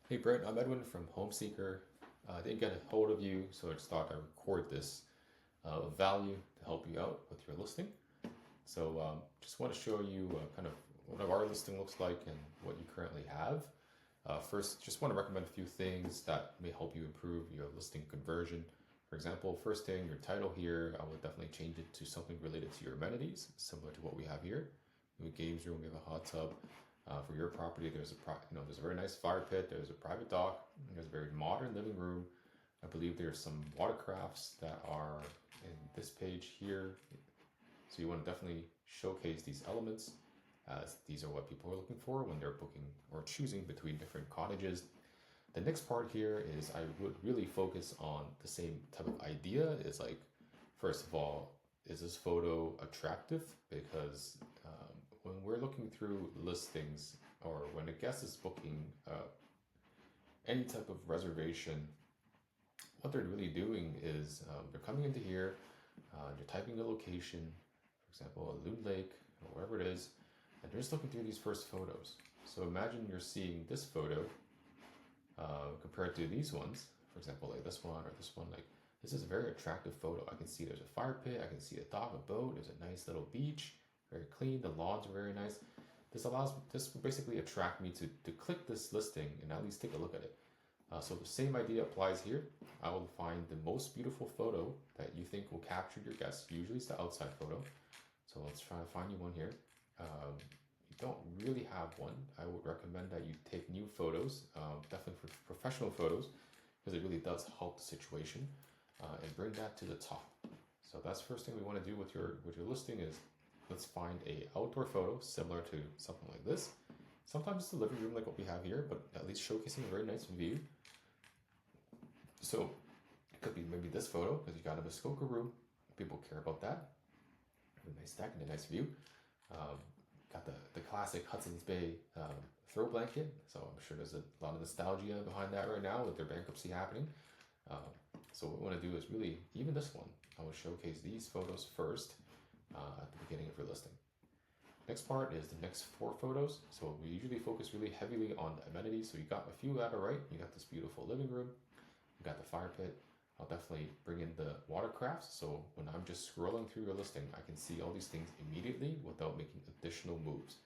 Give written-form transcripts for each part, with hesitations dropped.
Hey Brent, I'm Edwin from Homeseeker. I didn't get a hold of you, so I just thought I'd record this value to help you out with your listing. So just want to show you kind of what our listing looks like and what you currently have. First, just want to recommend a few things that may help you improve your listing conversion. For example, first thing, your title here, I would definitely change it to something related to your amenities, similar to what we have here. We have a games room, we have a hot tub. For your property, there's there's a very nice fire pit. There's a private dock. There's a very modern living room. I believe there's some watercrafts that are in this page here. So you want to definitely showcase these elements, as these are what people are looking for when they're booking or choosing between different cottages. The next part here is I would really focus on the same type of idea. Is like, first of all, is this photo attractive? Because when we're looking through listings or when a guest is booking any type of reservation, what they're really doing is they're coming into here, they're typing the location, for example, a Loon Lake or wherever it is, and they're just looking through these first photos. So imagine you're seeing this photo compared to these ones, for example, like this one or this one. Like, this is a very attractive photo. I can see there's a fire pit, I can see a dock, a boat, there's a nice little beach, very clean, the lawns are very nice. This will basically attract me to click this listing and at least take a look at it. So the same idea applies here. I will find the most beautiful photo that you think will capture your guests. Usually it's the outside photo. So let's try to find you one here. You don't really have one. I would recommend that you take new photos, definitely for professional photos, because it really does help the situation, and bring that to the top. So that's the first thing we want to do with your listing is let's find a outdoor photo similar to something like this. Sometimes it's the living room like what we have here, but at least showcasing a very nice view. So it could be maybe this photo because you got a Muskoka room. People care about that. A nice deck and a nice view. Got the classic Hudson's Bay throw blanket. So I'm sure there's a lot of nostalgia behind that right now with their bankruptcy happening. So what we want to do is really, even this one, I will showcase these photos first at the beginning of your listing. Next part is the next 4 photos. So we usually focus really heavily on the amenities. So you got a few that are right. You got this beautiful living room. You got the fire pit. I'll definitely bring in the watercrafts. So when I'm just scrolling through your listing, I can see all these things immediately without making additional moves.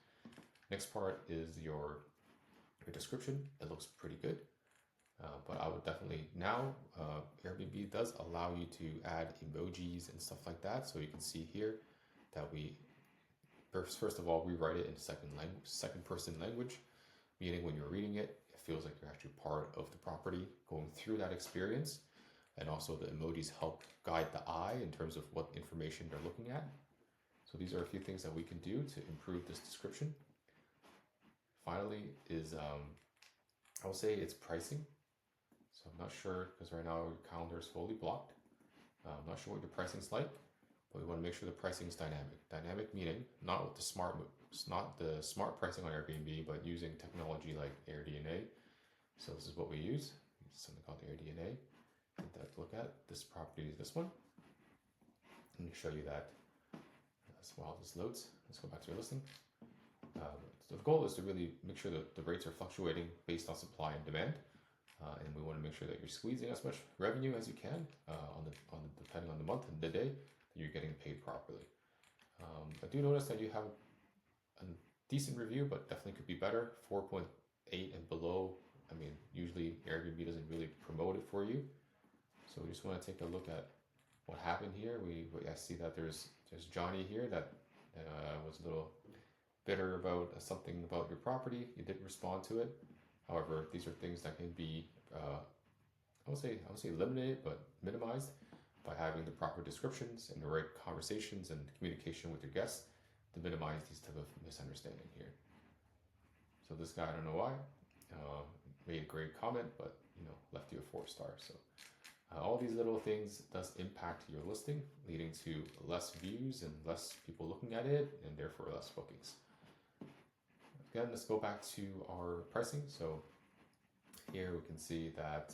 Next part is your description. It looks pretty good. But I would definitely now, Airbnb does allow you to add emojis and stuff like that. So you can see here that we first of all rewrite it in second person language, meaning when you're reading it, it feels like you're actually part of the property going through that experience. And also the emojis help guide the eye in terms of what information they're looking at. So these are a few things that we can do to improve this description. Finally is, I will say it's pricing. So I'm not sure, because right now your calendar is fully blocked. I'm not sure what your pricing's like, but we want to make sure the pricing is dynamic. Dynamic meaning not with not the smart pricing on Airbnb, but using technology like AirDNA. So this is what we use. Something called AirDNA. That look at this property is this one. Let me show you that while this loads. Let's go back to your listing. So the goal is to really make sure that the rates are fluctuating based on supply and demand. And we want to make sure that you're squeezing as much revenue as you can depending on the month and the day that you're getting paid properly. I do notice that you have a decent review, but definitely could be better. 4.8 and below. I mean, usually Airbnb doesn't really promote it for you. So we just want to take a look at what happened here. I see that there's Johnny here that was a little bitter about something about your property. You didn't respond to it. However, these are things that can be, I would say eliminated, but minimized by having the proper descriptions and the right conversations and communication with your guests to minimize these type of misunderstanding here. So this guy, I don't know why, made a great comment, but left you a 4-star. So all these little things does impact your listing, leading to less views and less people looking at it, and therefore less bookings. Again, let's go back to our pricing. So here we can see that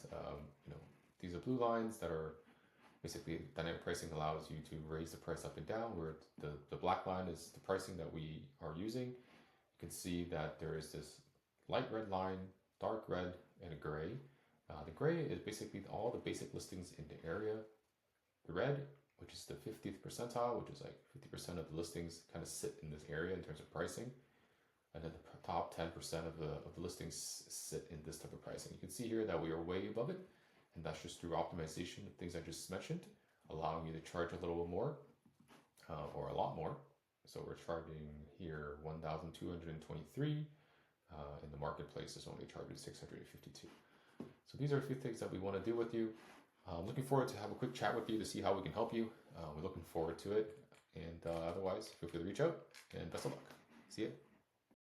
these are blue lines that are basically dynamic pricing allows you to raise the price up and down, where the black line is the pricing that we are using. You can see that there is this light red line dark red, and a gray. The gray is basically all the basic listings in the area. The red, which is the 50th percentile, which is like 50% of the listings kind of sit in this area in terms of pricing. And then the top 10% of the listings sit in this type of pricing. You can see here that we are way above it, and that's just through optimization of things I just mentioned, allowing you to charge a little bit more or a lot more. So we're charging here 1,223. In the marketplace is only charging 652. So these are a few things that we want to do with you. Looking forward to have a quick chat with you to see how we can help you. We're looking forward to it. And otherwise, feel free to reach out, and best of luck. See ya.